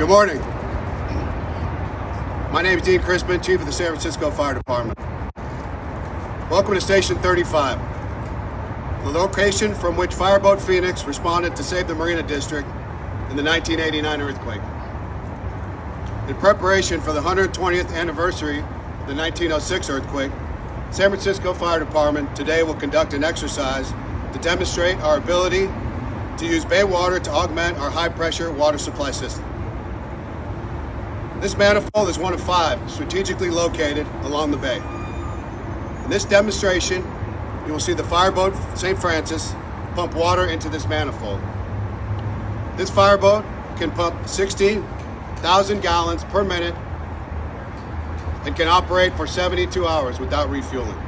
Good morning. My name is Dean Crispin, Chief of the San Francisco Fire Department. Welcome to Station 35, the location from which Fireboat Phoenix responded to save the Marina District in the 1989 earthquake. In preparation for the 120th anniversary of the 1906 earthquake, San Francisco Fire Department today will conduct an exercise to demonstrate our ability to use bay water to augment our high-pressure water supply system. This manifold is one of 5 strategically located along the bay. In this demonstration, you will see the fireboat St. Francis pump water into this manifold. This fireboat can pump 60,000 gallons per minute and can operate for 72 hours without refueling.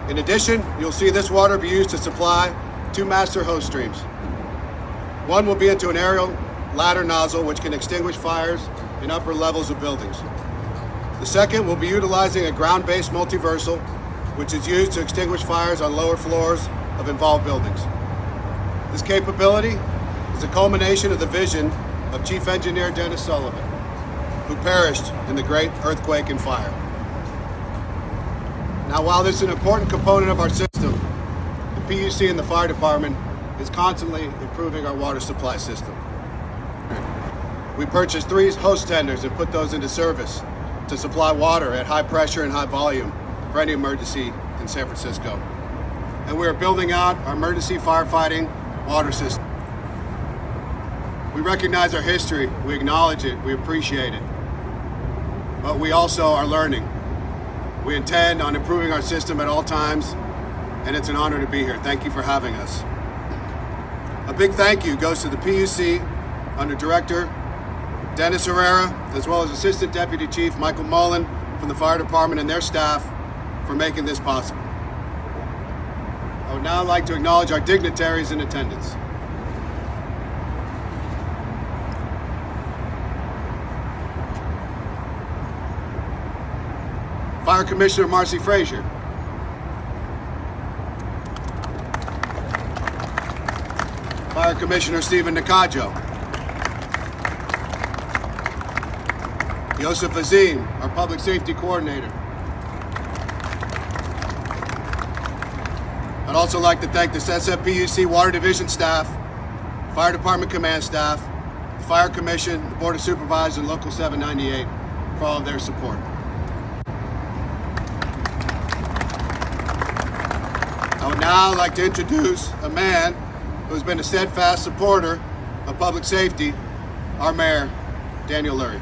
In addition, you'll see this water be used to supply 2 master hose streams. One will be into an aerial ladder nozzle which can extinguish fires in upper levels of buildings. The second will be utilizing a ground-based multiversal which is used to extinguish fires on lower floors of involved buildings. This capability is a culmination of the vision of Chief Engineer Dennis Sullivan, who perished in the great earthquake and fire. Now, while this is an important component of our system, the PUC and the fire department is constantly improving our water supply system. We purchased 3 hose tenders and put those into service to supply water at high pressure and high volume for any emergency in San Francisco. And we are building out our emergency firefighting water system. We recognize our history, we acknowledge it, we appreciate it. But we also are learning. We intend on improving our system at all times, and it's an honor to be here. Thank you for having us. A big thank you goes to the PUC under Director Dennis Herrera, as well as Assistant Deputy Chief Michael Mullen from the Fire Department and their staff for making this possible. I would now like to acknowledge our dignitaries in attendance. Fire Commissioner Marcy Frazier. Fire Commissioner Stephen Nakajo. Yosef Azim, our Public Safety Coordinator. I'd also like to thank the SFPUC Water Division staff, Fire Department Command staff, the Fire Commission, the Board of Supervisors, and Local 798 for all of their support. I would now like to introduce a man who has been a steadfast supporter of public safety, our Mayor, Daniel Lurie.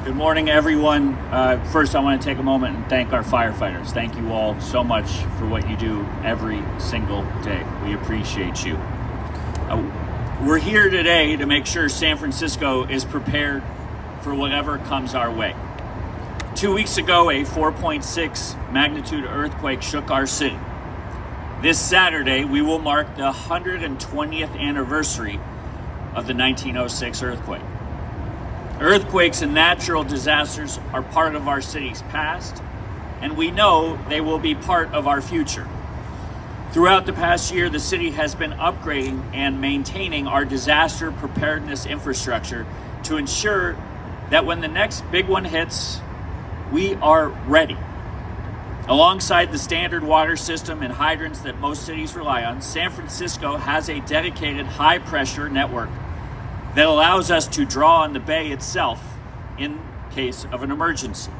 Good morning, everyone. First, I want to take a moment and thank our firefighters. Thank you all so much for what you do every single day. We appreciate you. We're here today to make sure San Francisco is prepared for whatever comes our way. 2 weeks ago, a 4.6 magnitude earthquake shook our city. This Saturday, we will mark the 120th anniversary of the 1906 earthquake. Earthquakes and natural disasters are part of our city's past, and we know they will be part of our future. Throughout the past year, the city has been upgrading and maintaining our disaster preparedness infrastructure to ensure that when the next big one hits, we are ready. Alongside the standard water system and hydrants that most cities rely on, San Francisco has a dedicated high-pressure network that allows us to draw on the bay itself in case of an emergency.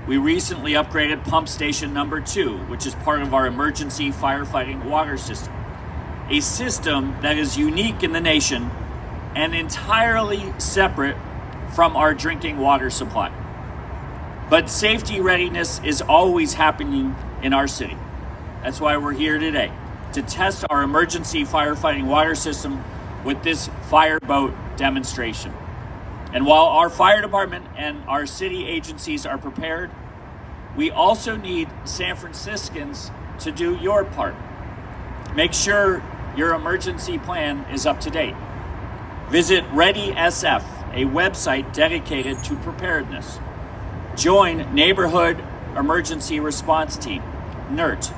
We recently upgraded pump station number 2, which is part of our emergency firefighting water system, a system that is unique in the nation and entirely separate from our drinking water supply. But safety readiness is always happening in our city. That's why we're here today, to test our emergency firefighting water system with this fireboat demonstration. And while our fire department and our city agencies are prepared, we also need San Franciscans to do your part. Make sure your emergency plan is up to date. Visit ReadySF, a website dedicated to preparedness. Join Neighborhood Emergency Response Team, NERT.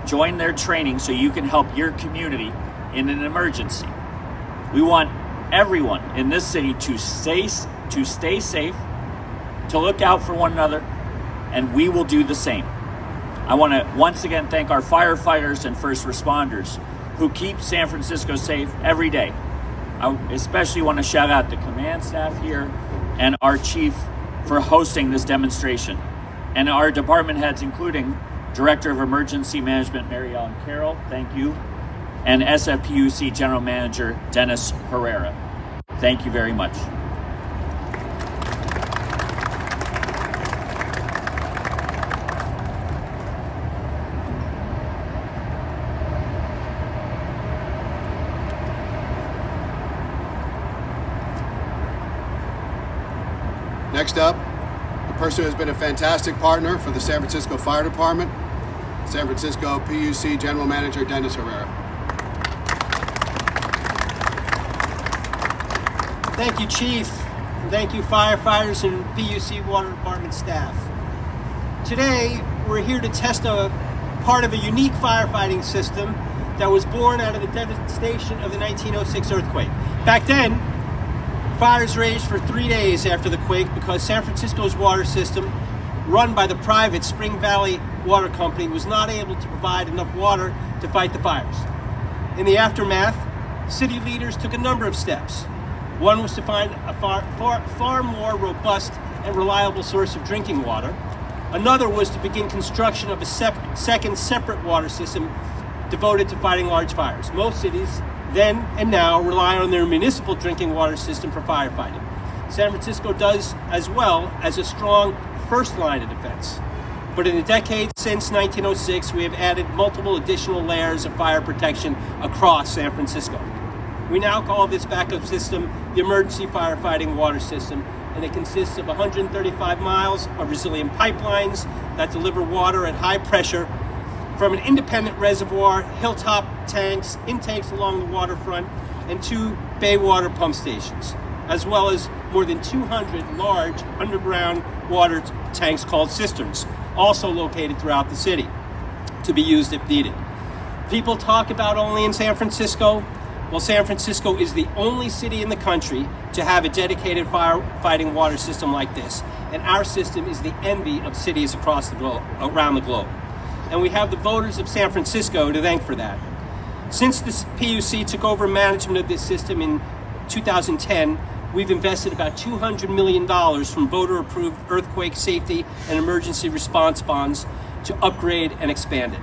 Join their training so you can help your community in an emergency. We want everyone in this city to stay safe, to look out for one another, and we will do the same. I want to once again thank our firefighters and first responders who keep San Francisco safe every day. I especially want to shout out the command staff here and our chief for hosting this demonstration, and our department heads, including Director of Emergency Management Mary Ellen Carroll, thank you, and SFPUC General Manager Dennis Herrera. Thank you very much. Next up, the person who has been a fantastic partner for the San Francisco Fire Department, San Francisco PUC General Manager Dennis Herrera. Thank you, Chief. Thank you, firefighters and PUC Water Department staff. Today, we're here to test a part of a unique firefighting system that was born out of the devastation of the 1906 earthquake. Back then, fires raged for 3 days after the quake because San Francisco's water system, run by the private Spring Valley Water Company, was not able to provide enough water to fight the fires. In the aftermath, city leaders took a number of steps. One was to find a far more robust and reliable source of drinking water. Another was to begin construction of a second separate water system devoted to fighting large fires. Most cities then and now rely on their municipal drinking water system for firefighting. San Francisco does as well as a strong first line of defense. But in the decades since 1906, we have added multiple additional layers of fire protection across San Francisco. We now call this backup system the Emergency Firefighting Water System, and it consists of 135 miles of resilient pipelines that deliver water at high pressure from an independent reservoir, hilltop tanks, intakes along the waterfront, and 2 bay water pump stations, as well as more than 200 large underground water tanks called cisterns, also located throughout the city to be used if needed. People talk about only in San Francisco. Well, San Francisco is the only city in the country to have a dedicated firefighting water system like this, and our system is the envy of cities across the globe, around the globe. And we have the voters of San Francisco to thank for that. Since the PUC took over management of this system in 2010, we've invested about $200 million from voter-approved earthquake safety and emergency response bonds to upgrade and expand it.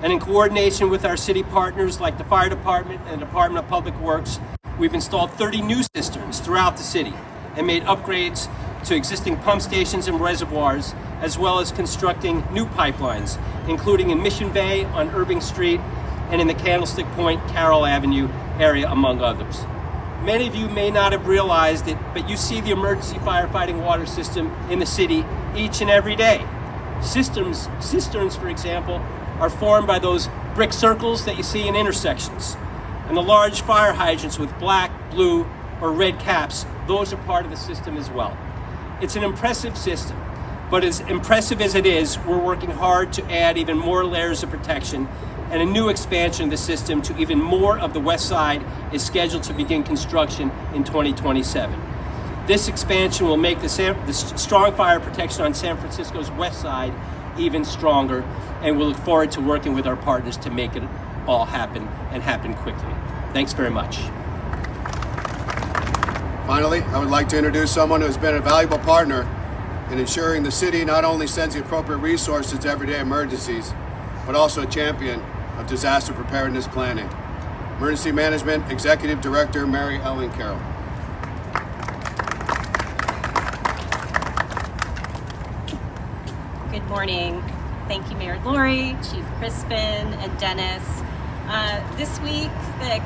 And in coordination with our city partners like the Fire Department and the Department of Public Works, we've installed 30 new cisterns throughout the city and made upgrades to existing pump stations and reservoirs, as well as constructing new pipelines, including in Mission Bay on Irving Street and in the Candlestick Point, Carroll Avenue area, among others. Many of you may not have realized it, but you see the emergency firefighting water system in the city each and every day. Cisterns, for example, are formed by those brick circles that you see in intersections. And the large fire hydrants with black, blue, or red caps, those are part of the system as well. It's an impressive system, but as impressive as it is, we're working hard to add even more layers of protection, and a new expansion of the system to even more of the west side is scheduled to begin construction in 2027. This expansion will make the strong fire protection on San Francisco's west side even stronger, and we'll look forward to working with our partners to make it all happen, and happen quickly. Thanks very much. Finally, I would like to introduce someone who has been a valuable partner in ensuring the city not only sends the appropriate resources to everyday emergencies, but also a champion of disaster preparedness planning. Emergency Management Executive Director Mary Ellen Carroll. Good morning. Thank you, Mayor Lori, Chief Crispin, and Dennis. This week, the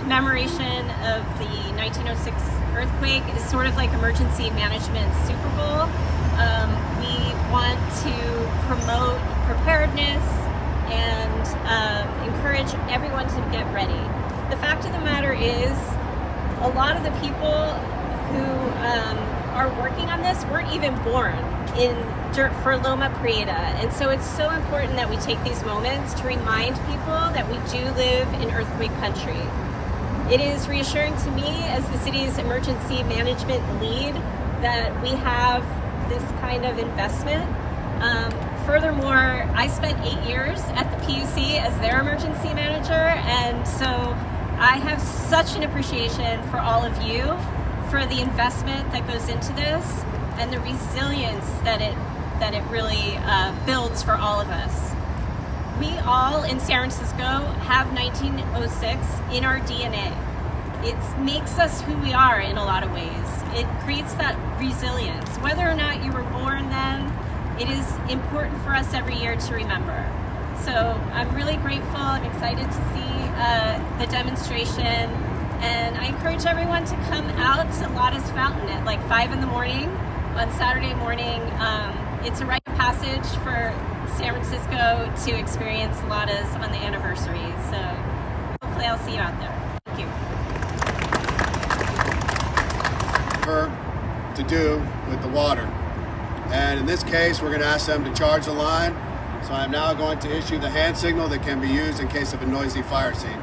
commemoration of the 1906 earthquake is sort of like emergency management Super Bowl. We want to promote preparedness and encourage everyone to get ready. The fact of the matter is, a lot of the people who are working on this weren't even born in for Loma Prieta. And so it's so important that we take these moments to remind people that we do live in earthquake country. It is reassuring to me as the city's emergency management lead that we have this kind of investment. Furthermore, I spent 8 years at the PUC as their emergency manager, and so I have such an appreciation for all of you, for the investment that goes into this, and the resilience that it really builds for all of us. We all in San Francisco have 1906 in our DNA. It makes us who we are in a lot of ways. It creates that resilience. Whether or not you were born then, it is important for us every year to remember. So I'm really grateful. I'm excited to see the demonstration. And I encourage everyone to come out to Lotta's Fountain at like 5 in the morning on Saturday morning. It's a rite of passage for San Francisco to experience Lotta's on the anniversary. So hopefully I'll see you out there. Thank you. To do with the water. And in this case, we're going to ask them to charge the line. So I'm now going to issue the hand signal that can be used in case of a noisy fire scene.